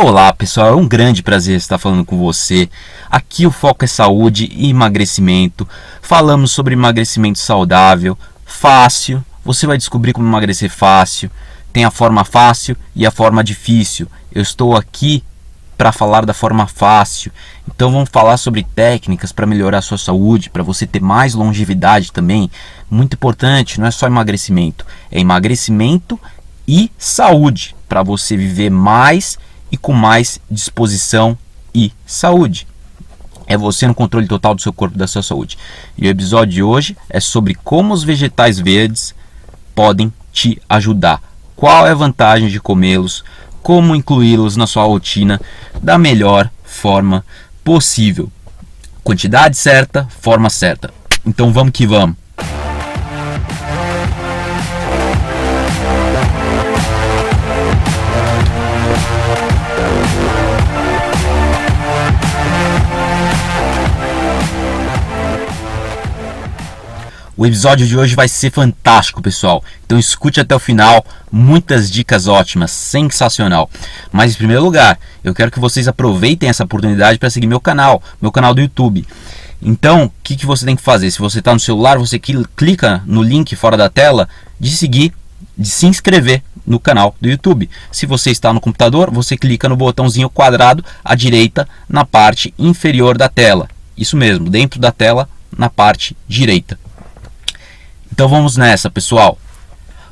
Olá pessoal, é um grande prazer estar falando com você. Aqui o foco é saúde e emagrecimento. Falamos sobre emagrecimento saudável, fácil. Você vai descobrir como emagrecer fácil. Tem a forma fácil e a forma difícil. Eu estou aqui para falar da forma fácil. Então vamos falar sobre técnicas para melhorar a sua saúde, para você ter mais longevidade também. Muito importante, não é só emagrecimento, é emagrecimento e saúde, para você viver mais e com mais disposição e saúde. É você no controle total do seu corpo e da sua saúde. E o episódio de hoje é sobre como os vegetais verdes podem te ajudar. Qual é a vantagem de comê-los, como incluí-los na sua rotina da melhor forma possível. Quantidade certa, forma certa. Então vamos que vamos. O episódio de hoje vai ser fantástico, pessoal. Então escute até o final, muitas dicas ótimas, sensacional. Mas em primeiro lugar, eu quero que vocês aproveitem essa oportunidade para seguir meu canal do YouTube. Então, o que você tem que fazer? Se você está no celular, você clica no link fora da tela de seguir, de se inscrever no canal do YouTube. Se você está no computador, você clica no botãozinho quadrado à direita na parte inferior da tela. Isso mesmo, dentro da tela, na parte direita. Então vamos nessa, pessoal.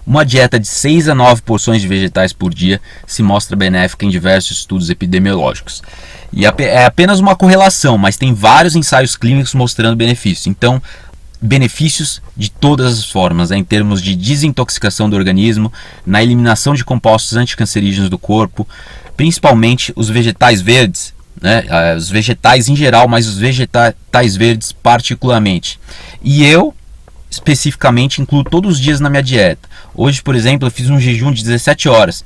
Uma dieta de 6 a 9 porções de vegetais por dia se mostra benéfica em diversos estudos epidemiológicos. E é apenas uma correlação, mas tem vários ensaios clínicos mostrando benefícios. Então, benefícios de todas as formas, em termos de desintoxicação do organismo, na eliminação de compostos anticancerígenos do corpo, principalmente os vegetais verdes, os vegetais em geral, mas os vegetais verdes particularmente. E eu especificamente incluo todos os dias na minha dieta. Hoje, por exemplo, eu fiz um jejum de 17 horas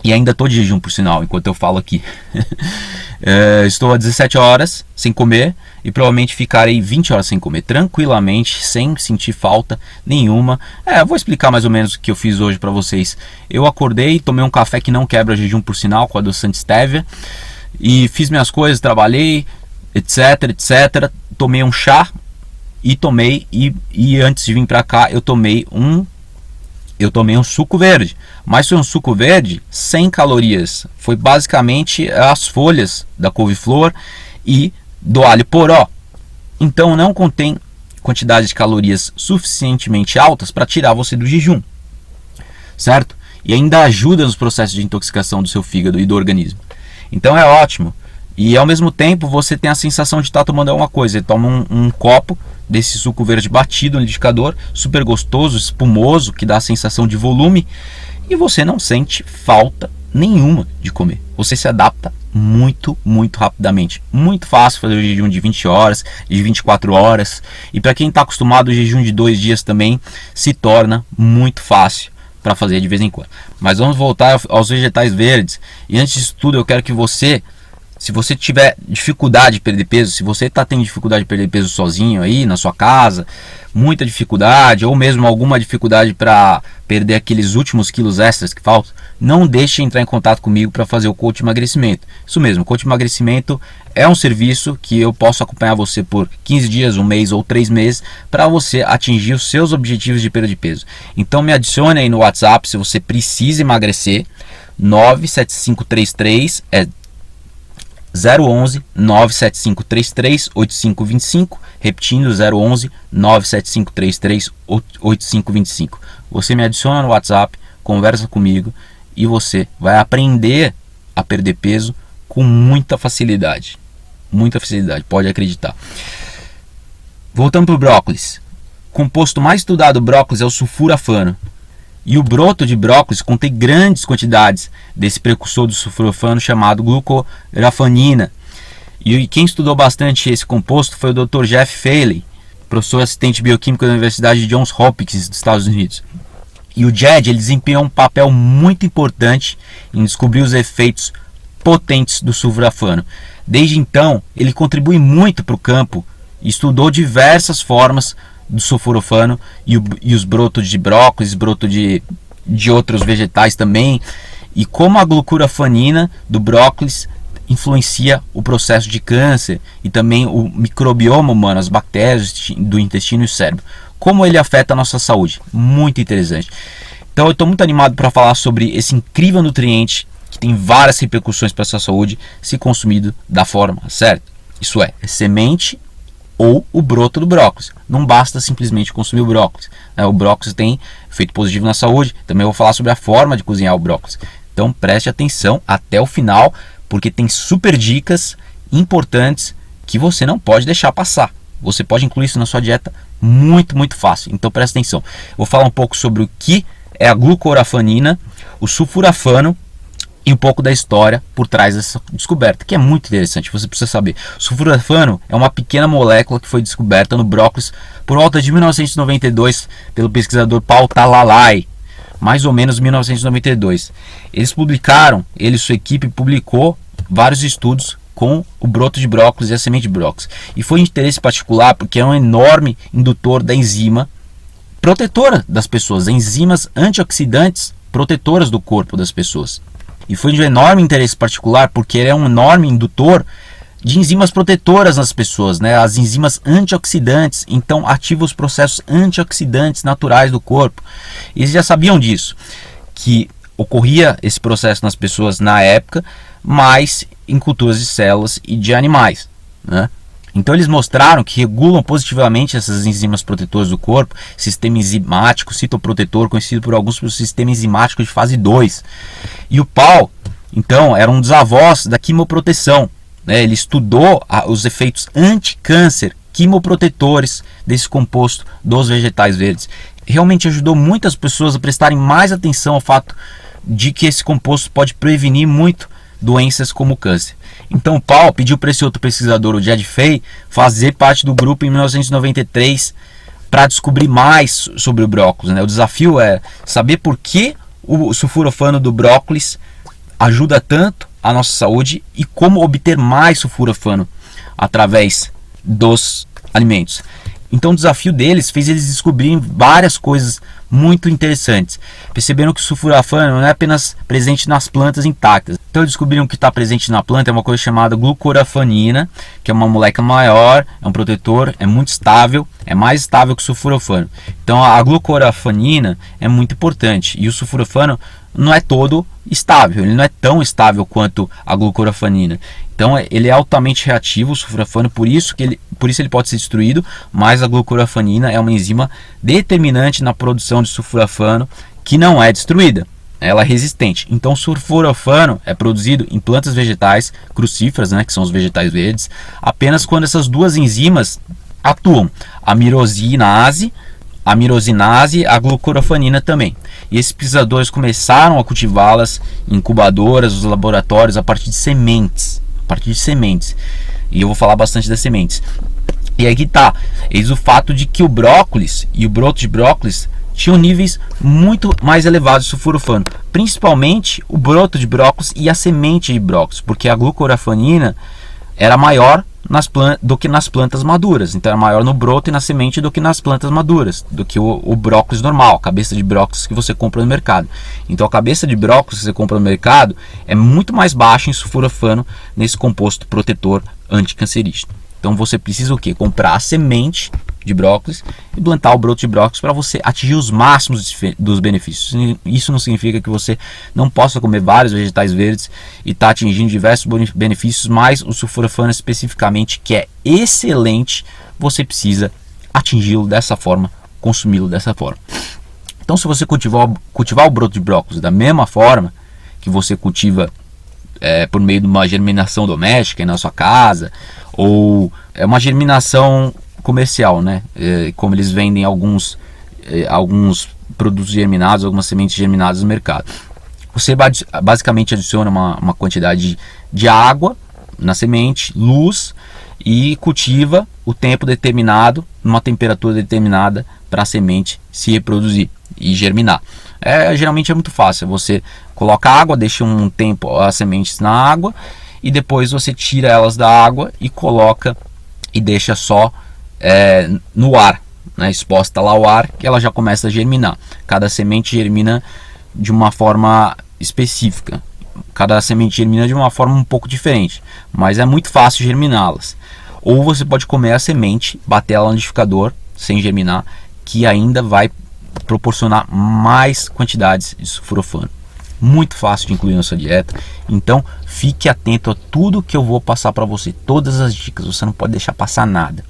e ainda estou de jejum, por sinal, enquanto eu falo aqui. Estou há 17 horas sem comer e provavelmente ficarei 20 horas sem comer tranquilamente, sem sentir falta nenhuma. Vou explicar mais ou menos o que eu fiz hoje para vocês. Eu acordei, tomei um café que não quebra jejum, por sinal, com a adoçante stevia, e fiz minhas coisas, trabalhei, etc. Tomei um chá e antes de vir para cá eu tomei um suco verde, mas foi um suco verde sem calorias. Foi basicamente as folhas da couve-flor e do alho poró. Então não contém quantidade de calorias suficientemente altas para tirar você do jejum, certo? E ainda ajuda nos processos de intoxicação do seu fígado e do organismo. Então é ótimo. E ao mesmo tempo você tem a sensação de estar tomando alguma coisa. Você toma um copo desse suco verde batido no liquidificador, super gostoso, espumoso, que dá a sensação de volume, e você não sente falta nenhuma de comer. Você se adapta muito rapidamente. Muito fácil fazer o jejum de 20 horas, de 24 horas. E para quem está acostumado, o jejum de 2 dias também se torna muito fácil para fazer de vez em quando. Mas vamos voltar aos vegetais verdes. E antes disso tudo, eu quero que você, se você tiver dificuldade de perder peso, se você está tendo dificuldade de perder peso sozinho aí na sua casa, muita dificuldade, ou mesmo alguma dificuldade para perder aqueles últimos quilos extras que faltam, não deixe de entrar em contato comigo para fazer o coach de emagrecimento. Isso mesmo, o coach de emagrecimento é um serviço que eu posso acompanhar você por 15 dias, um mês ou 3 meses para você atingir os seus objetivos de perda de peso. Então me adicione aí no WhatsApp se você precisa emagrecer. 97533 011 97533 8525, repetindo 011 97533 8525. Você me adiciona no WhatsApp, conversa comigo e você vai aprender a perder peso com muita facilidade. Muita facilidade, pode acreditar. Voltando para o brócolis. O composto mais estudado do brócolis é o sulforafano. E o broto de brócolis contém grandes quantidades desse precursor do sulforafano chamado glucorafanina. E quem estudou bastante esse composto foi o Dr. Jeff Feeley, professor assistente bioquímico da Universidade de Johns Hopkins dos Estados Unidos. E o JED ele desempenhou um papel muito importante em descobrir os efeitos potentes do sulforafano. Desde então, ele contribui muito para o campo e estudou diversas formas do sulforafano e os brotos de brócolis, broto de outros vegetais também. e como a glucurafanina do brócolis influencia o processo de câncer e também o microbioma humano, as bactérias do intestino e o cérebro. Como ele afeta a nossa saúde. Muito interessante. Então eu estou muito animado para falar sobre esse incrível nutriente que tem várias repercussões para a sua saúde se consumido da forma certa. Isso é semente ou o broto do brócolis. Não basta simplesmente consumir o brócolis. O brócolis tem efeito positivo na saúde. Também vou falar sobre a forma de cozinhar o brócolis. Então preste atenção até o final, porque tem super dicas importantes que você não pode deixar passar. Você pode incluir isso na sua dieta muito, muito fácil. Então preste atenção. Vou falar um pouco sobre o que é a glucorafanina, o sulfurafano e um pouco da história por trás dessa descoberta, que é muito interessante, você precisa saber. O sulfurafano é uma pequena molécula que foi descoberta no brócolis por volta de 1992 pelo pesquisador Paul Talalay, mais ou menos 1992. Ele e sua equipe publicou vários estudos com o broto de brócolis e a semente de brócolis. E foi de interesse particular porque é um enorme indutor da enzima protetora das pessoas, enzimas antioxidantes protetoras do corpo das pessoas. E foi de um enorme interesse particular porque ele é um enorme indutor de enzimas protetoras nas pessoas, né? As enzimas antioxidantes, então ativa os processos antioxidantes naturais do corpo. E eles já sabiam disso, que ocorria esse processo nas pessoas na época, mas em culturas de células e de animais, né? Então eles mostraram que regulam positivamente essas enzimas protetoras do corpo, sistema enzimático citoprotetor, conhecido por alguns por sistema enzimático de fase 2. E o Paul, então, era um dos avós da quimoproteção, né? Ele estudou os efeitos anti-câncer, quimoprotetores desse composto dos vegetais verdes. Realmente ajudou muitas pessoas a prestarem mais atenção ao fato de que esse composto pode prevenir muito doenças como o câncer. Então o Paul pediu para esse outro pesquisador, o Jed Fay, fazer parte do grupo em 1993 para descobrir mais sobre o brócolis, né? O desafio é saber por que o sulfurafano do brócolis ajuda tanto a nossa saúde e como obter mais sulfurafano através dos alimentos. Então o desafio deles fez eles descobrirem várias coisas muito interessantes. Perceberam que o sulfurafano não é apenas presente nas plantas intactas. Então eles descobriram que está presente na planta é uma coisa chamada glucorafanina, que é uma molécula maior, é um protetor, é muito estável, é mais estável que o sulfurafano. Então a glucorafanina é muito importante e o sulfurafano não é todo estável, ele não é tão estável quanto a glucorafanina. Então ele é altamente reativo, o sulfurafano, por isso ele pode ser destruído, mas a glucorafanina é uma enzima determinante na produção de sulfurafano que não é destruída, ela é resistente. Então o sulfurafano é produzido em plantas vegetais crucíferas, né, que são os vegetais verdes, apenas quando essas duas enzimas atuam, a mirosinase, a glucorafanina também. E esses pesquisadores começaram a cultivá-las em incubadoras, os laboratórios, a partir de sementes. E eu vou falar bastante das sementes. E aí que tá, eis o fato de que o brócolis e o broto de brócolis tinham níveis muito mais elevados de sulfurafano, principalmente o broto de brócolis e a semente de brócolis, porque a glucorafanina era maior do que nas plantas maduras. Então era maior no broto e na semente do que nas plantas maduras, do que o brócolis normal, a cabeça de brócolis que você compra no mercado. Então a cabeça de brócolis que você compra no mercado é muito mais baixa em sulfurafano nesse composto protetor anticancerígeno. Então você precisa o quê? Comprar a semente de brócolis e plantar o broto de brócolis para você atingir os máximos dos benefícios. Isso não significa que você não possa comer vários vegetais verdes e estar atingindo diversos benefícios, mas o sulfurafano especificamente, que é excelente, você precisa atingi-lo dessa forma, consumi-lo dessa forma. Então se você cultivar o broto de brócolis da mesma forma que você cultiva por meio de uma germinação doméstica na sua casa, ou é uma germinação comercial, né? Como eles vendem alguns produtos germinados, algumas sementes germinadas no mercado. Você basicamente adiciona uma quantidade de água na semente, luz, e cultiva o tempo determinado, numa temperatura determinada, para a semente se reproduzir e germinar. Geralmente é muito fácil, você coloca água, deixa um tempo as sementes na água e depois você tira elas da água e coloca e deixa só no ar, né, exposta lá ao ar, que ela já começa a germinar. Cada semente germina de uma forma específica. Cada semente germina de uma forma um pouco diferente, mas é muito fácil germiná-las. Ou você pode comer a semente, bater ela no liquidificador sem germinar, que ainda vai proporcionar mais quantidades de sulforafano. Muito fácil de incluir na sua dieta. Então fique atento a tudo que eu vou passar para você, todas as dicas, você não pode deixar passar nada.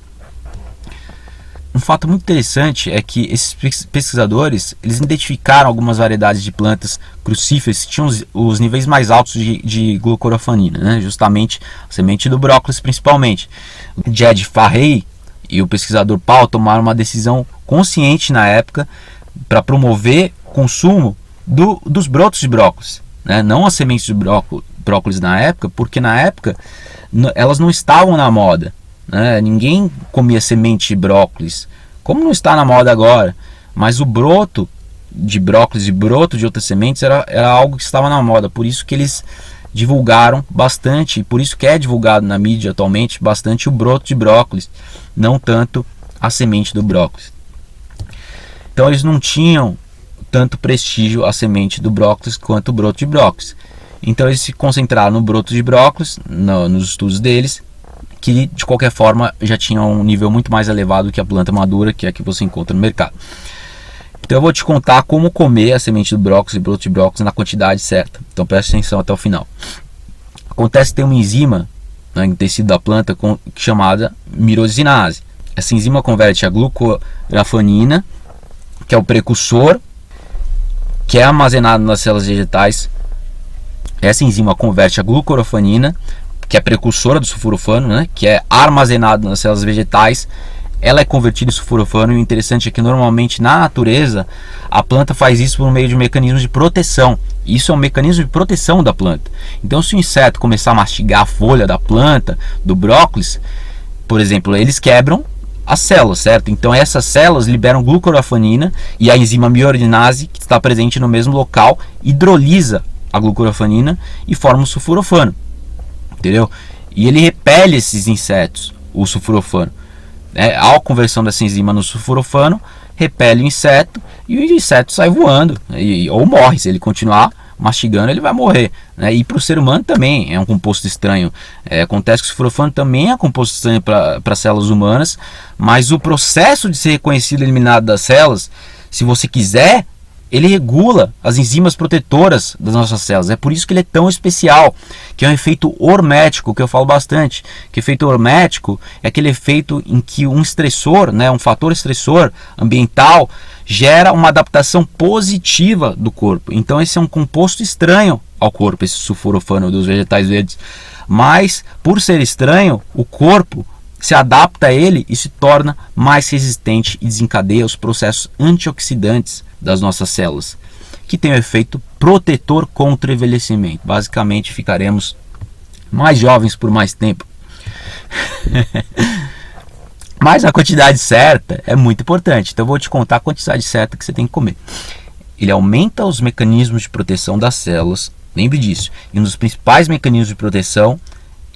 Um fato muito interessante é que esses pesquisadores, eles identificaram algumas variedades de plantas crucíferas que tinham os níveis mais altos de glucorofanina, né? Justamente a semente do brócolis principalmente. Jed Farrey e o pesquisador Paul tomaram uma decisão consciente na época para promover o consumo dos brotos de brócolis, né? Não as sementes de brócolis na época, porque na época elas não estavam na moda. Ninguém comia semente de brócolis, como não está na moda agora, mas o broto de brócolis e broto de outras sementes era algo que estava na moda, por isso que eles divulgaram bastante, e por isso que é divulgado na mídia atualmente bastante o broto de brócolis, não tanto a semente do brócolis. Então eles não tinham tanto prestígio a semente do brócolis quanto o broto de brócolis, então eles se concentraram no broto de brócolis, nos estudos deles, que de qualquer forma já tinha um nível muito mais elevado que a planta madura, que é a que você encontra no mercado. Então eu vou te contar como comer a semente do brócolis e broto de brócolis na quantidade certa. Então preste atenção até o final. Acontece que tem uma enzima, né, no tecido da planta chamada mirosinase. Essa enzima converte a glucorafanina, que é o precursor, que é armazenado nas células vegetais. Essa enzima converte a glucorafanina, que é precursora do sulforafano, né, que é armazenado nas células vegetais, ela é convertida em sulforafano. E o interessante é que normalmente na natureza a planta faz isso por meio de mecanismos de proteção. Isso é um mecanismo de proteção da planta. Então se o inseto começar a mastigar a folha da planta, do brócolis, por exemplo, eles quebram as células, certo? Então essas células liberam glucorafanina e a enzima mirosinase, que está presente no mesmo local, hidrolisa a glucorafanina e forma o sulforafano. Entendeu? E ele repele esses insetos, o sulforafano. A conversão dessa enzima no sulforafano repele o inseto e o inseto sai voando, ou morre. Se ele continuar mastigando, ele vai morrer, né? E para o ser humano também é um composto estranho. Acontece que o sulforafano também é um composto estranho para células humanas, mas o processo de ser reconhecido e eliminado das células, se você quiser, ele regula as enzimas protetoras das nossas células. É por isso que ele é tão especial, que é um efeito hormético, que eu falo bastante. Que efeito hormético é aquele efeito em que um estressor, né, um fator estressor ambiental, gera uma adaptação positiva do corpo. Então esse é um composto estranho ao corpo, esse sulforafano dos vegetais verdes. Mas, por ser estranho, o corpo se adapta a ele e se torna mais resistente e desencadeia os processos antioxidantes das nossas células, que tem o efeito protetor contra o envelhecimento. Basicamente ficaremos mais jovens por mais tempo. Mas a quantidade certa é muito importante. Então eu vou te contar a quantidade certa que você tem que comer. Ele aumenta os mecanismos de proteção das células, lembre disso. E um dos principais mecanismos de proteção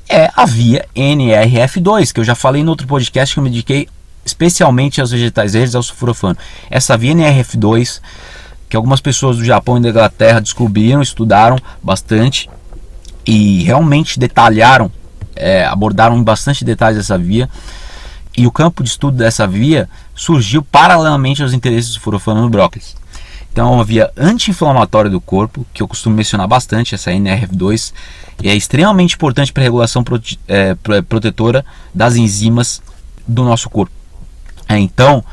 é a via NRF2, que eu já falei no outro podcast, que eu me dediquei especialmente aos vegetais verdes, ao sulforafano. Essa via NRF2, que algumas pessoas do Japão e da Inglaterra descobriram, estudaram bastante e realmente detalharam, abordaram em bastante detalhes essa via. E o campo de estudo dessa via surgiu paralelamente aos interesses do sulforafano no brócolis. Então é uma via anti-inflamatória do corpo, que eu costumo mencionar bastante, essa NRF2, e é extremamente importante para a regulação protetora das enzimas do nosso corpo. Então,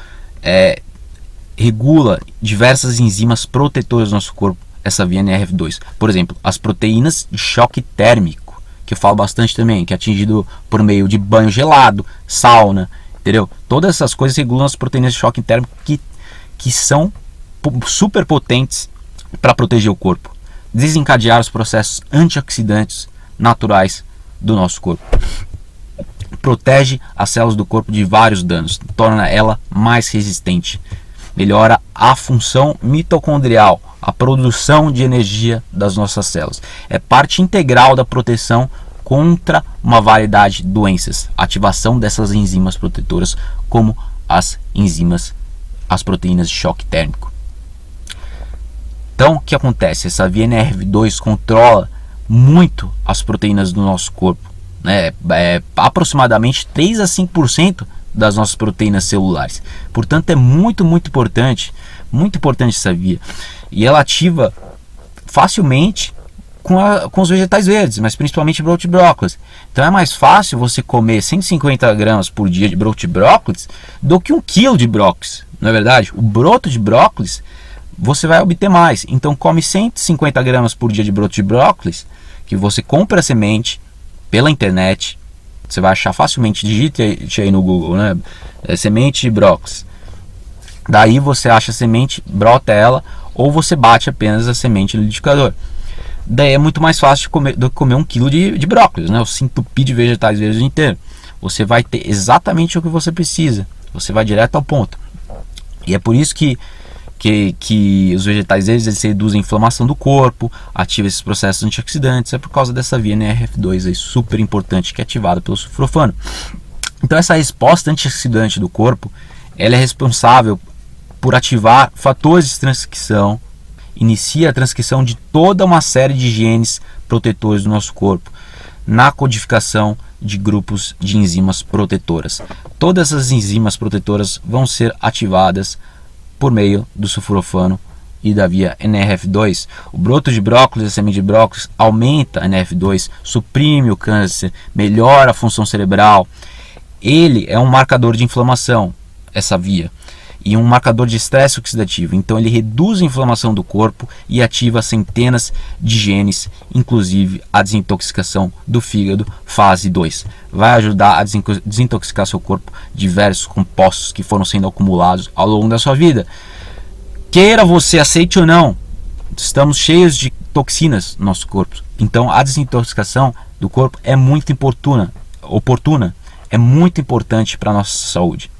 regula diversas enzimas protetoras do nosso corpo, essa via NRF2. Por exemplo, as proteínas de choque térmico, que eu falo bastante também, que é atingido por meio de banho gelado, sauna, entendeu? Todas essas coisas regulam as proteínas de choque térmico que são super potentes para proteger o corpo, desencadear os processos antioxidantes naturais do nosso corpo. Protege as células do corpo de vários danos, torna ela mais resistente, melhora a função mitocondrial, a produção de energia das nossas células. É parte integral da proteção contra uma variedade de doenças, ativação dessas enzimas protetoras, como as proteínas de choque térmico. Então, o que acontece? Essa via NRF2 controla muito as proteínas do nosso corpo, né? Aproximadamente 3 a 5% das nossas proteínas celulares. Portanto, é muito importante essa via. E ela ativa facilmente com os vegetais verdes, mas principalmente broto de brócolis. Então é mais fácil você comer 150 gramas por dia de broto de brócolis do que 1 quilo de brócolis, não é verdade? O broto de brócolis você vai obter mais. Então come 150 gramas por dia de broto de brócolis, que você compra a semente pela internet. Você vai achar facilmente, digite aí no Google, né? Semente de brócolis. Daí você acha a semente, brota ela, ou você bate apenas a semente no liquidificador. Daí é muito mais fácil do que comer 1 quilo de brócolis, né? O se entupir de vegetais verdes o dia inteiro. Você vai ter exatamente o que você precisa. Você vai direto ao ponto. E é por isso que os vegetais verdes, eles reduzem a inflamação do corpo, ativam esses processos antioxidantes. É por causa dessa via NRF2 aí, super importante, que é ativada pelo sulforafano. Então essa resposta antioxidante do corpo, ela é responsável por ativar fatores de transcrição, inicia a transcrição de toda uma série de genes protetores do nosso corpo, na codificação de grupos de enzimas protetoras. Todas as enzimas protetoras vão ser ativadas por meio do sulforafano e da via NRF2. O broto de brócolis, a semente de brócolis, aumenta a NRF2, suprime o câncer, melhora a função cerebral. Ele é um marcador de inflamação, essa via, e um marcador de estresse oxidativo. Então ele reduz a inflamação do corpo e ativa centenas de genes, inclusive a desintoxicação do fígado fase 2. Vai ajudar a desintoxicar seu corpo de diversos compostos que foram sendo acumulados ao longo da sua vida. Queira você aceite ou não, estamos cheios de toxinas no nosso corpo. Então a desintoxicação do corpo é muito oportuna, é muito importante para a nossa saúde.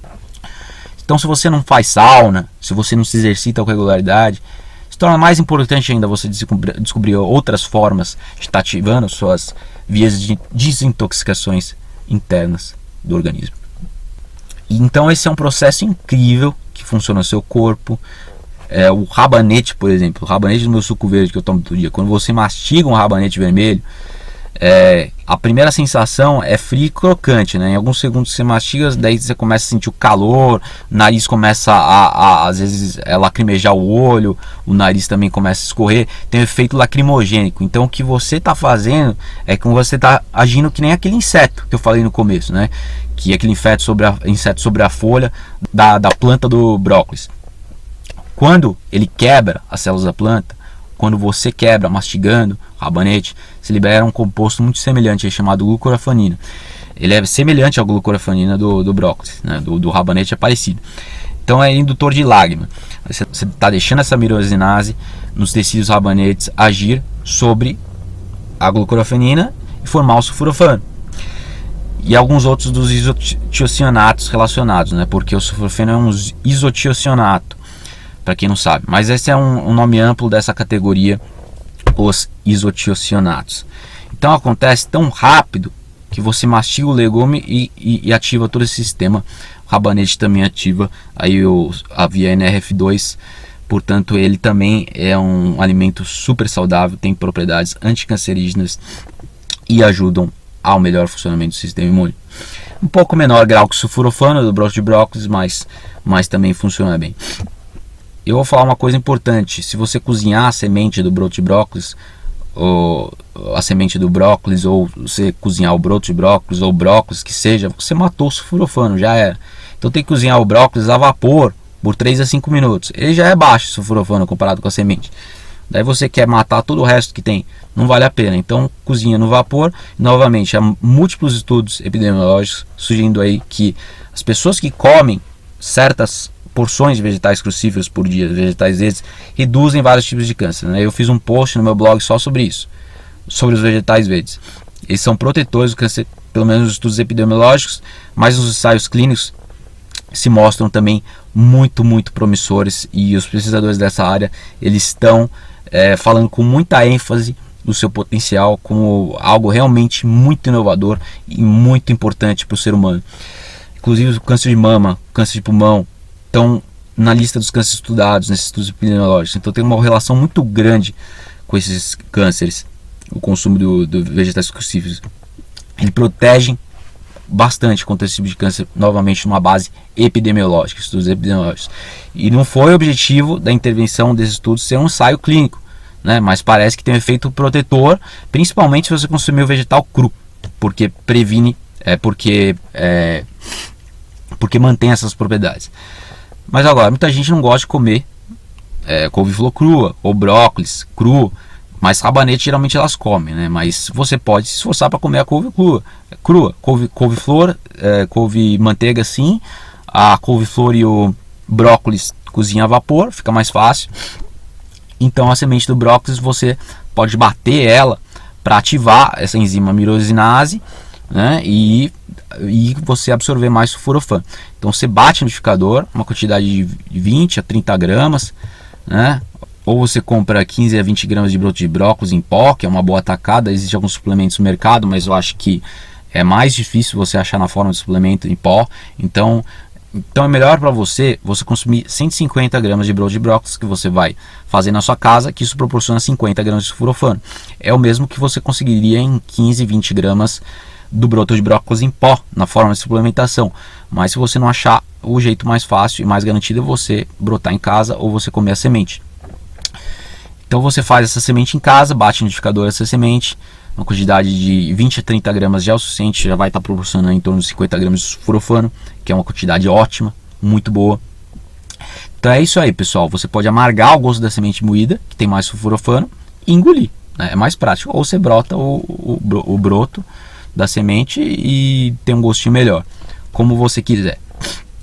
Então, se você não faz sauna, se você não se exercita com regularidade, se torna mais importante ainda você descobrir outras formas de estar ativando suas vias de desintoxicações internas do organismo. E então esse é um processo incrível que funciona no seu corpo. O rabanete, por exemplo, o rabanete do meu suco verde que eu tomo todo dia, quando você mastiga um rabanete vermelho, a primeira sensação é frio e crocante, né? Em alguns segundos você mastiga, daí você começa a sentir o calor, o nariz começa às vezes lacrimejar o olho, o nariz também começa a escorrer, tem um efeito lacrimogênico. Então o que você está fazendo é que você está agindo que nem aquele inseto que eu falei no começo, né? Que é aquele inseto sobre a folha da planta do brócolis. Quando ele quebra as células da planta, quando você quebra mastigando o rabanete, se libera um composto muito semelhante, chamado glucorafanina. Ele é semelhante à glucorafanina do brócolis, né? do rabanete é parecido. Então é indutor de lágrima. Você está deixando essa mirosinase nos tecidos rabanetes agir sobre a glucorafanina e formar o sulforafano. E alguns outros dos isotiocionatos relacionados, né? Porque o sulforafano é um isotiocionato, para quem não sabe. Mas esse é um nome amplo dessa categoria, os isotiocionatos. Então acontece tão rápido que você mastiga o legume e ativa todo esse sistema. O rabanete também ativa aí a via NRF2, portanto ele também é um alimento super saudável, tem propriedades anticancerígenas e ajudam ao melhor funcionamento do sistema imune. Um pouco menor grau que o sulforafano do broto de brócolis, mas também funciona bem. Eu vou falar uma coisa importante: se você cozinhar a semente do broto de brócolis, ou a semente do brócolis, ou você cozinhar o broto de brócolis, ou brócolis que seja, você matou o sulforafano, já era. Então tem que cozinhar o brócolis a vapor por 3 a 5 minutos. Ele já é baixo o sulforafano comparado com a semente. Daí você quer matar todo o resto que tem, não vale a pena. Então cozinha no vapor. Novamente, há múltiplos estudos epidemiológicos sugerindo aí que as pessoas que comem certas porções de vegetais crucíferos por dia, vegetais verdes, reduzem vários tipos de câncer, né? Eu fiz um post no meu blog só sobre isso, sobre os vegetais verdes. Eles são protetores do câncer, pelo menos nos estudos epidemiológicos, mas nos ensaios clínicos se mostram também muito promissores, e os pesquisadores dessa área eles estão falando com muita ênfase do seu potencial como algo realmente muito inovador e muito importante para o ser humano. Inclusive o câncer de mama, câncer de pulmão estão na lista dos cânceres estudados, nesses estudos epidemiológicos. Então tem uma relação muito grande com esses cânceres, o consumo do vegetais crucíferos. Ele protege bastante contra esse tipo de câncer, novamente numa base epidemiológica, estudos epidemiológicos. E não foi o objetivo da intervenção desses estudos ser um ensaio clínico, né? Mas parece que tem um efeito protetor, principalmente se você consumir o vegetal cru, porque previne, porque mantém essas propriedades. Mas agora, muita gente não gosta de comer couve-flor crua ou brócolis cru, mas rabanete geralmente elas comem, né? Mas você pode se esforçar para comer a couve crua, couve-flor, couve-manteiga sim, a couve-flor e o brócolis cozinha a vapor, fica mais fácil. Então a semente do brócolis você pode bater ela para ativar essa enzima mirosinase, né? E você absorver mais sulforafano. Então você bate no liquidificador, uma quantidade de 20 a 30 gramas, né? Ou você compra 15 a 20 gramas de broto de brócolis em pó, que é uma boa tacada. Existem alguns suplementos no mercado, mas eu acho que é mais difícil você achar na forma de suplemento em pó. Então é melhor para você consumir 150 gramas de broto de brócolis que você vai fazer na sua casa, que isso proporciona 50 gramas de sulforafano. É o mesmo que você conseguiria em 15, 20 gramas do broto de brócolis em pó, na forma de suplementação. Mas se você não achar, o jeito mais fácil e mais garantido é você brotar em casa ou você comer a semente. Então você faz essa semente em casa, bate no liquidificador essa semente, uma quantidade de 20 a 30 gramas já é o suficiente, já vai estar proporcionando em torno de 50 gramas de sulforafano, que é uma quantidade ótima, muito boa. Então é isso aí, pessoal. Você pode amargar o gosto da semente moída, que tem mais sulforafano, e engolir, né? É mais prático. Ou você brota o broto da semente e tem um gostinho melhor, como você quiser.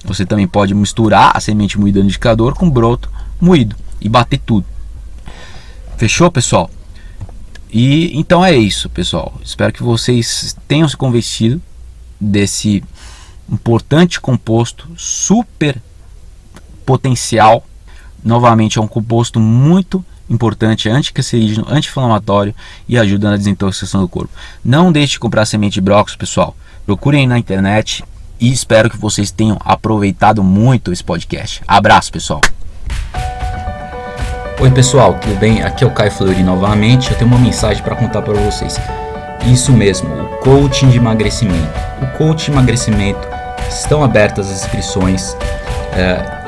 Você também pode misturar a semente moída no liquidificador com broto moído e bater tudo. Fechou, pessoal? E então é isso, pessoal. Espero que vocês tenham se convencido desse importante composto super potencial. Novamente é um composto muito importante, anticancerígeno, anti-inflamatório e ajuda na desintoxicação do corpo. Não deixe de comprar semente de brócolis, pessoal. Procurem na internet e espero que vocês tenham aproveitado muito esse podcast. Abraço, pessoal. Oi pessoal, tudo bem? Aqui é o Caio Fleury novamente. Eu tenho uma mensagem para contar para vocês. Isso mesmo, o coaching de emagrecimento. O coaching de emagrecimento, estão abertas as inscrições.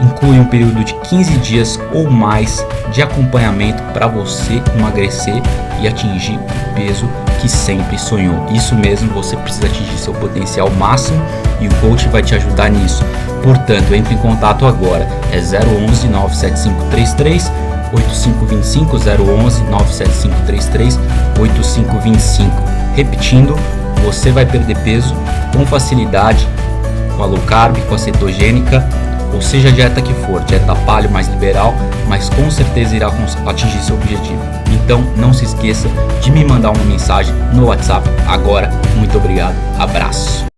Inclui um período de 15 dias ou mais de acompanhamento para você emagrecer e atingir o peso que sempre sonhou. Isso mesmo, você precisa atingir seu potencial máximo e o coach vai te ajudar nisso. Portanto, entre em contato agora. É 011 97533 8525, 011 97533 8525. Repetindo, você vai perder peso com facilidade com a low carb, com a cetogênica, ou seja a dieta que for, dieta paleo mais liberal, mas com certeza irá atingir seu objetivo. Então não se esqueça de me mandar uma mensagem no WhatsApp agora. Muito obrigado, abraço.